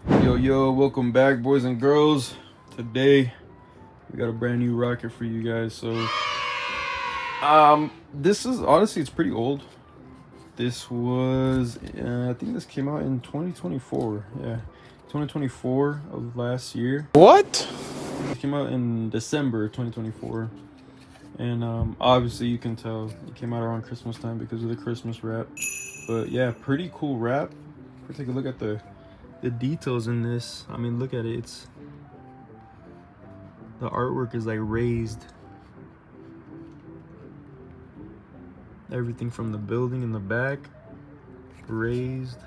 Yo, welcome back, boys and girls. Today we got a brand new rocket for you guys. This is honestly, it's pretty old. This was I think this came out in 2024. Yeah, 2024 of last year. What? It came out in December 2024. And obviously you can tell it came out around Christmas time because of the Christmas wrap. But yeah, pretty cool wrap. Take a look at the details in this. I mean, look at it. It's the artwork is like raised. Everything from the building in the back raised.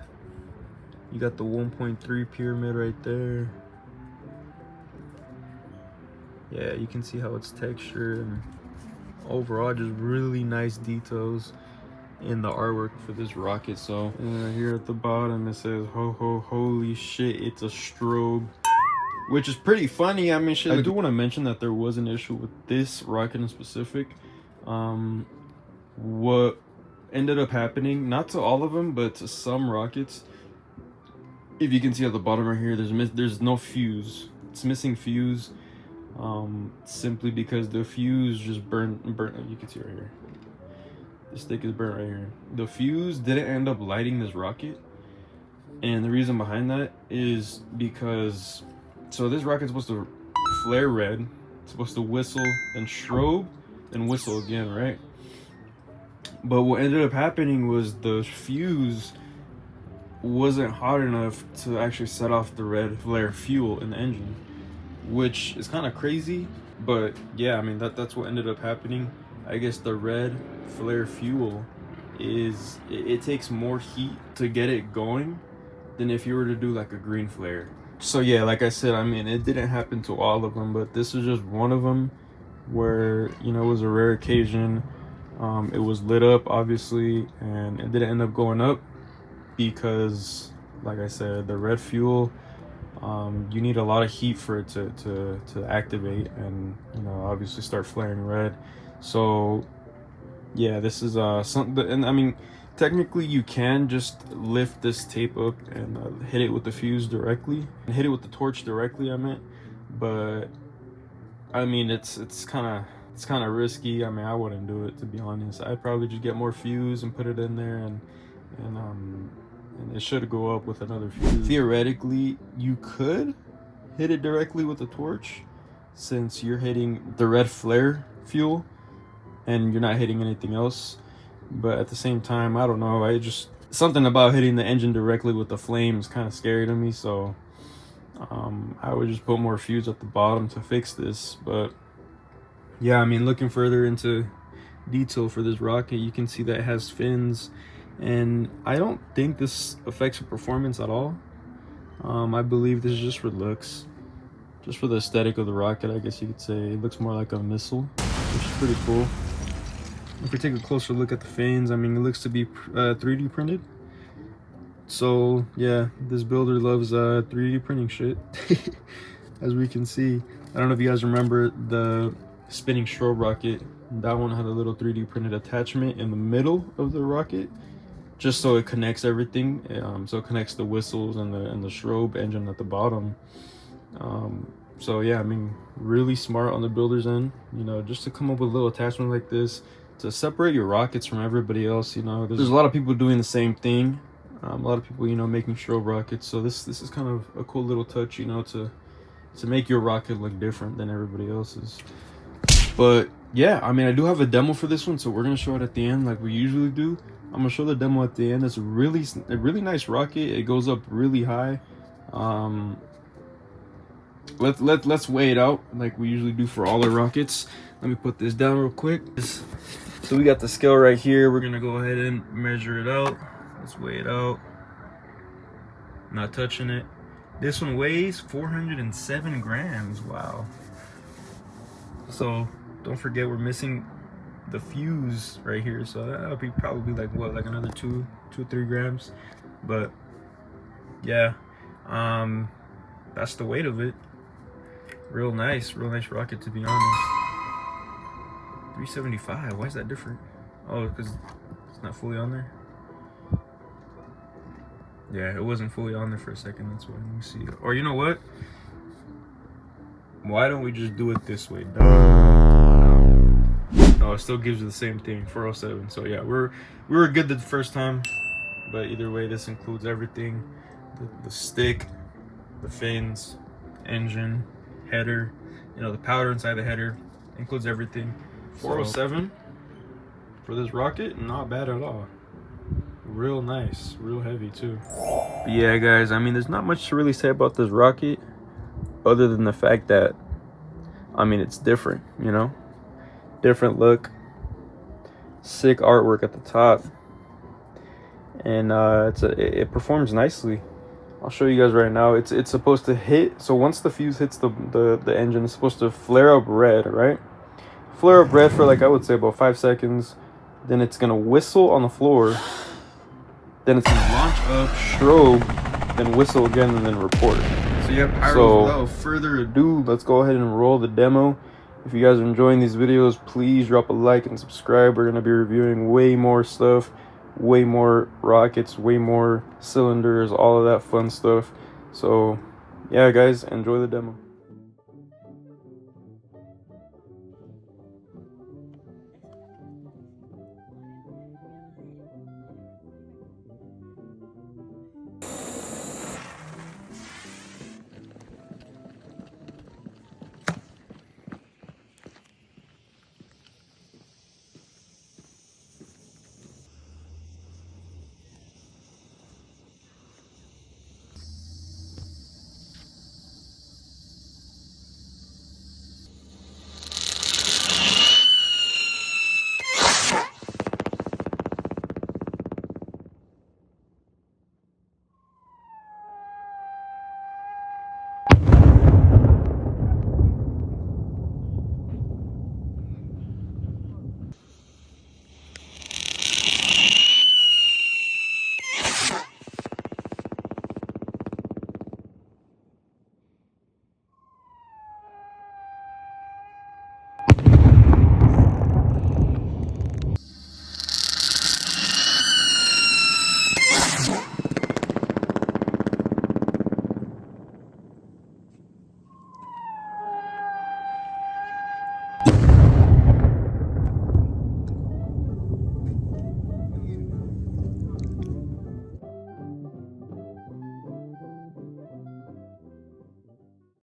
You got the 1.3 pyramid right there. Yeah, you can see how it's textured, and overall just really nice details in the artwork for this rocket. So here at the bottom it says holy shit, it's a strobe, which is pretty funny. I mean, shit, I do want to mention that there was an issue with this rocket in specific. What ended up happening, not to all of them, but to some rockets, if you can see at the bottom right here, there's no fuse. It's missing fuse, simply because the fuse just burnt. You can see right here, the stick is burnt right here. The fuse didn't end up lighting this rocket, and the reason behind that is because, so this rocket's supposed to flare red, it's supposed to whistle and strobe and whistle again, right? But what ended up happening was the fuse wasn't hot enough to actually set off the red flare fuel in the engine, which is kind of crazy. But yeah, I mean, that's what ended up happening. I guess the red flare fuel it takes more heat to get it going than if you were to do like a green flare. So yeah, like I said, I mean, it didn't happen to all of them, but this is just one of them where, you know, it was a rare occasion. It was lit up, obviously, and it didn't end up going up because, like I said, the red fuel, you need a lot of heat for it to activate and, you know, obviously start flaring red. So yeah, this is something, and I mean, technically you can just lift this tape up and hit it with the fuse directly, and hit it with the torch directly, I meant. But I mean, it's kind of risky. I mean, I wouldn't do it, to be honest. I'd probably just get more fuse and put it in there, and it should go up with another fuse. Theoretically, you could hit it directly with the torch, since you're hitting the red flare fuel and you're not hitting anything else. But at the same time, I don't know, I just, something about hitting the engine directly with the flame is kind of scary to me. So I would just put more fuse at the bottom to fix this. But yeah, I mean, looking further into detail for this rocket, you can see that it has fins, and I don't think this affects the performance at all. I believe this is just for looks, just for the aesthetic of the rocket, I guess you could say. It looks more like a missile, which is pretty cool. If we take a closer look at the fins, I mean, it looks to be 3D printed. So yeah, this builder loves 3D printing shit. As we can see, I don't know if you guys remember the spinning strobe rocket. That one had a little 3D printed attachment in the middle of the rocket, just so it connects everything. So it connects the whistles and the strobe engine at the bottom. So yeah, I mean, really smart on the builder's end, you know, just to come up with a little attachment like this to separate your rockets from everybody else. You know, there's a lot of people doing the same thing. A lot of people, you know, making strobe rockets. So this is kind of a cool little touch, you know, to make your rocket look different than everybody else's. But yeah, I mean, I do have a demo for this one, so we're gonna show it at the end like we usually do. I'm gonna show the demo at the end. It's a really nice rocket. It goes up really high. Let's weigh it out like we usually do for all our rockets. Let me put this down real quick. So we got the scale right here. We're gonna go ahead and measure it out. Let's weigh it out. Not touching it. This one weighs 407 grams. Wow. So don't forget, we're missing the fuse right here, so that'll be probably like what, like another 2-3 grams. But yeah, that's the weight of it. Real nice rocket, to be honest. 375. Why is that different? Oh, because it's not fully on there. Yeah, it wasn't fully on there for a second. That's why. Let me see. Or you know what? Why don't we just do it this way? No, it still gives you the same thing, 407. So yeah, we were good the first time, but either way, this includes everything: the stick, the fins, engine, header. You know, the powder inside the header includes everything. 407 for this rocket, not bad at all. Real nice, real heavy too. But yeah, guys, I mean, there's not much to really say about this rocket, other than the fact that, I mean, it's different, you know, different look, sick artwork at the top, and it performs nicely. I'll show you guys right now. It's supposed to hit, so once the fuse hits the engine, it's supposed to flare up red, right? Flare up red for, like, I would say about 5 seconds. Then it's gonna whistle on the floor. Then it's gonna launch up, strobe, then whistle again, and then report. So you have pyros. So without further ado, let's go ahead and roll the demo. If you guys are enjoying these videos, please drop a like and subscribe. We're gonna be reviewing way more stuff, way more rockets, way more cylinders, all of that fun stuff. So yeah, guys, enjoy the demo.